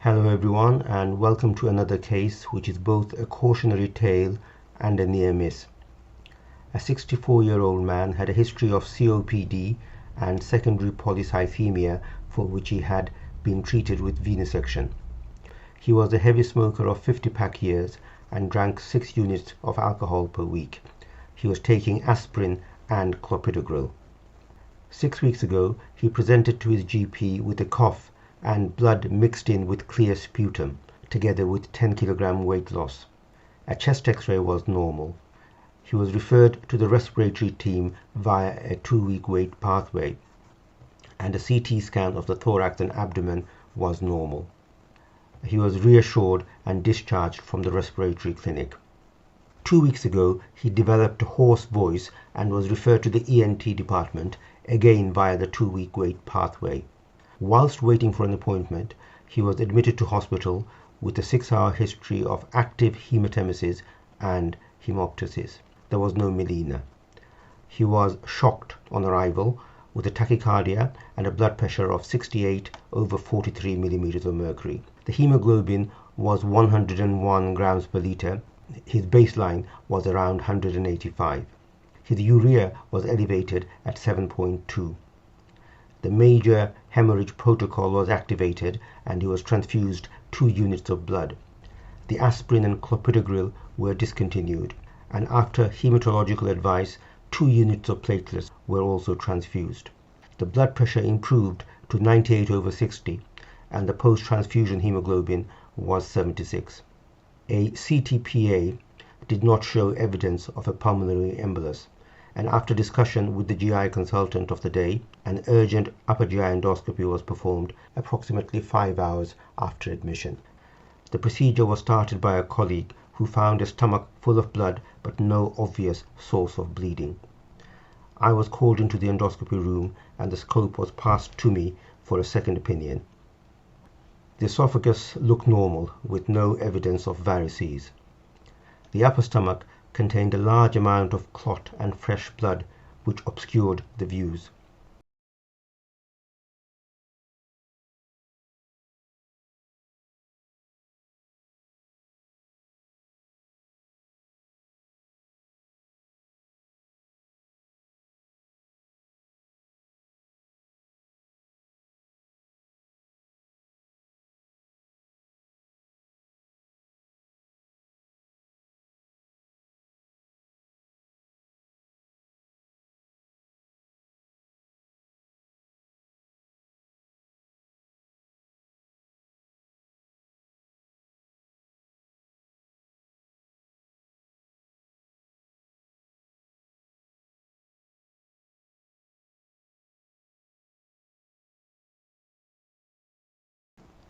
Hello everyone, and welcome to another case which is both a cautionary tale and a near miss. A 64-year-old man had a history of COPD and secondary polycythaemia for which he had been treated with venesection. He was a heavy smoker of 50-pack years and drank 6 units of alcohol per week. He was taking aspirin and clopidogrel. 6 weeks ago, he presented to his GP with a cough and blood mixed in with clear sputum, together with 10 kg weight loss. A chest x-ray was normal. He was referred to the respiratory team via a 2-week wait pathway, and a CT scan of the thorax and abdomen was normal. He was reassured and discharged from the respiratory clinic. 2 weeks ago, he developed a hoarse voice and was referred to the ENT department, again via the 2-week wait pathway. Whilst waiting for an appointment, he was admitted to hospital with a 6-hour history of active haematemesis and haemoptysis. There was no melena. He was shocked on arrival with a tachycardia and a blood pressure of 68/43 millimeters of mercury. The hemoglobin was 101 grams per liter. His baseline was around 185. His urea was elevated at 7.2. The major hemorrhage protocol was activated and he was transfused 2 units of blood. The aspirin and clopidogrel were discontinued, and after hematological advice, 2 units of platelets were also transfused. The blood pressure improved to 98/60 and the post-transfusion hemoglobin was 76. A CTPA did not show evidence of a pulmonary embolus, and after discussion with the GI consultant of the day, an urgent upper GI endoscopy was performed approximately 5 hours after admission. The procedure was started by a colleague who found a stomach full of blood but no obvious source of bleeding. I was called into the endoscopy room and the scope was passed to me for a second opinion. The esophagus looked normal with no evidence of varices. The upper stomach contained a large amount of clot and fresh blood which obscured the views.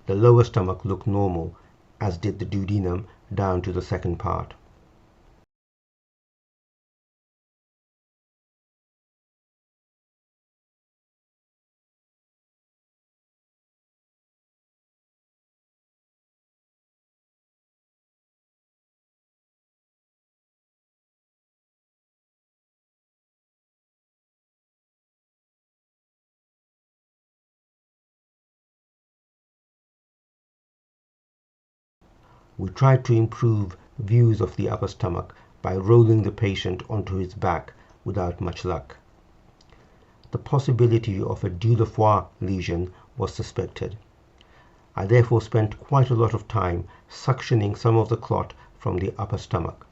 The lower stomach looked normal, as did the duodenum down to the second part. We tried to improve views of the upper stomach by rolling the patient onto his back without much luck. The possibility of a Dieulafoy lesion was suspected. I therefore spent quite a lot of time suctioning some of the clot from the upper stomach.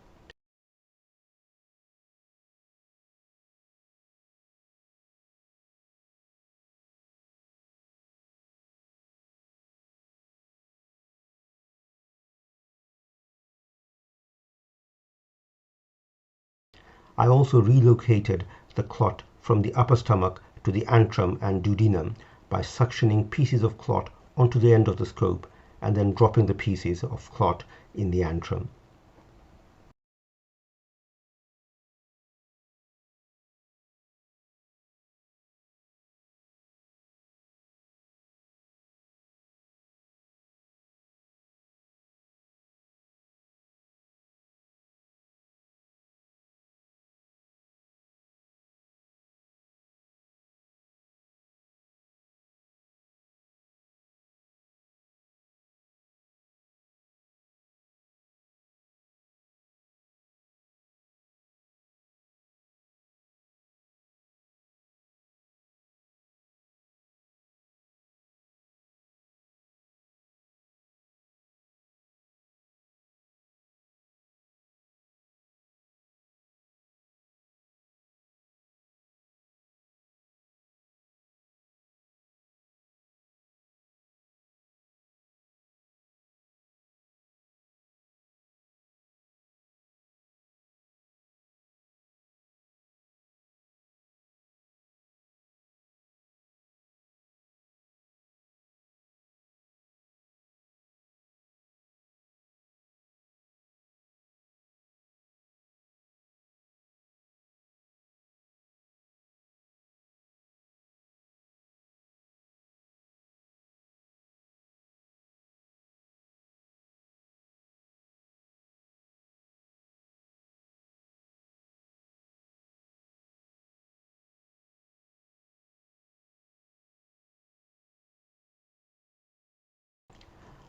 I also relocated the clot from the upper stomach to the antrum and duodenum by suctioning pieces of clot onto the end of the scope and then dropping the pieces of clot in the antrum.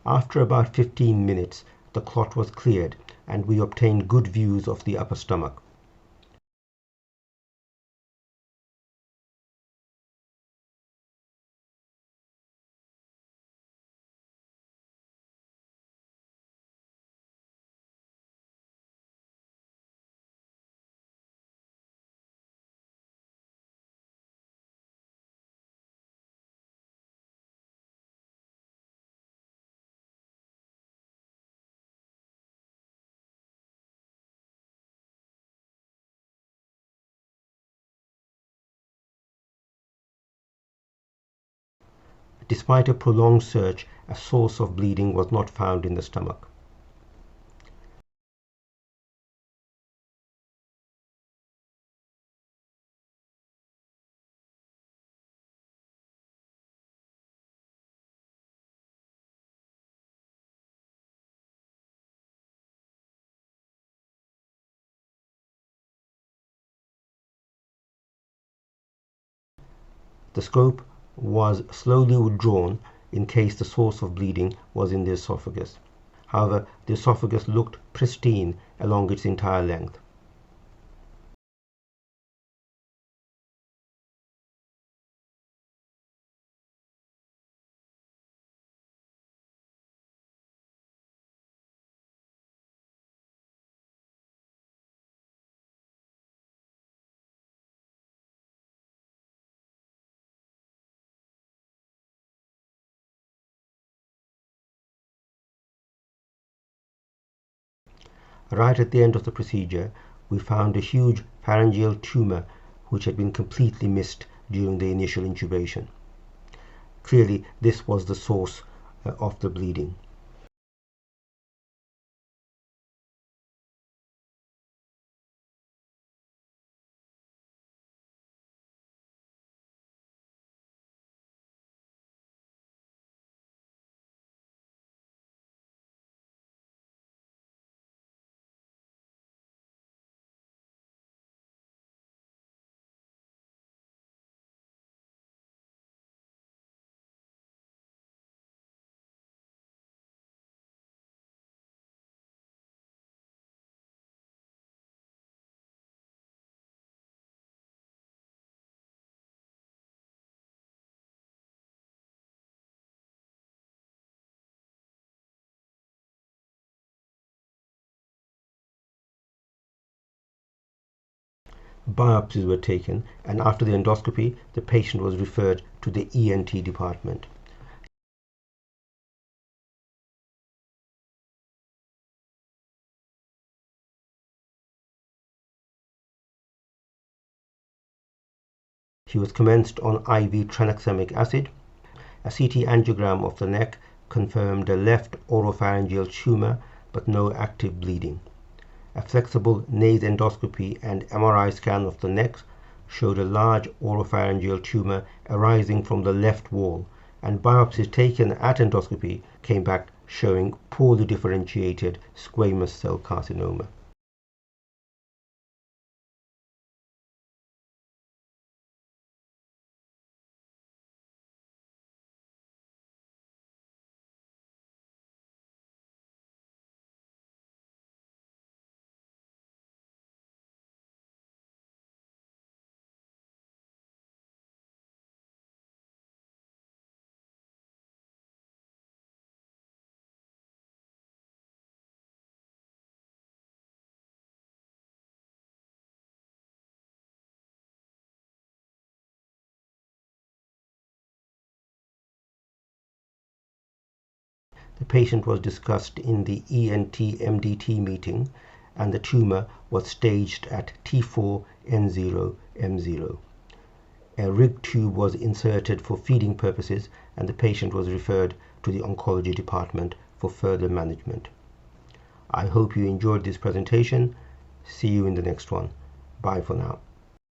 After about 15 minutes, the clot was cleared and we obtained good views of the upper stomach. Despite a prolonged search, a source of bleeding was not found in the stomach. The scope was slowly withdrawn in case the source of bleeding was in the esophagus. However, the esophagus looked pristine along its entire length. Right at the end of the procedure, we found a huge pharyngeal tumor which had been completely missed during the initial intubation. Clearly, this was the source of the bleeding. Biopsies were taken, and after the endoscopy, the patient was referred to the ENT department. He was commenced on IV tranexamic acid. A CT angiogram of the neck confirmed a left oropharyngeal tumor but no active bleeding. A flexible nasendoscopy and MRI scan of the neck showed a large oropharyngeal tumor arising from the left wall, and biopsies taken at endoscopy came back showing poorly differentiated squamous cell carcinoma. The patient was discussed in the ENT-MDT meeting, and the tumor was staged at T4N0M0. A rig tube was inserted for feeding purposes, and the patient was referred to the oncology department for further management. I hope you enjoyed this presentation. See you in the next one. Bye for now.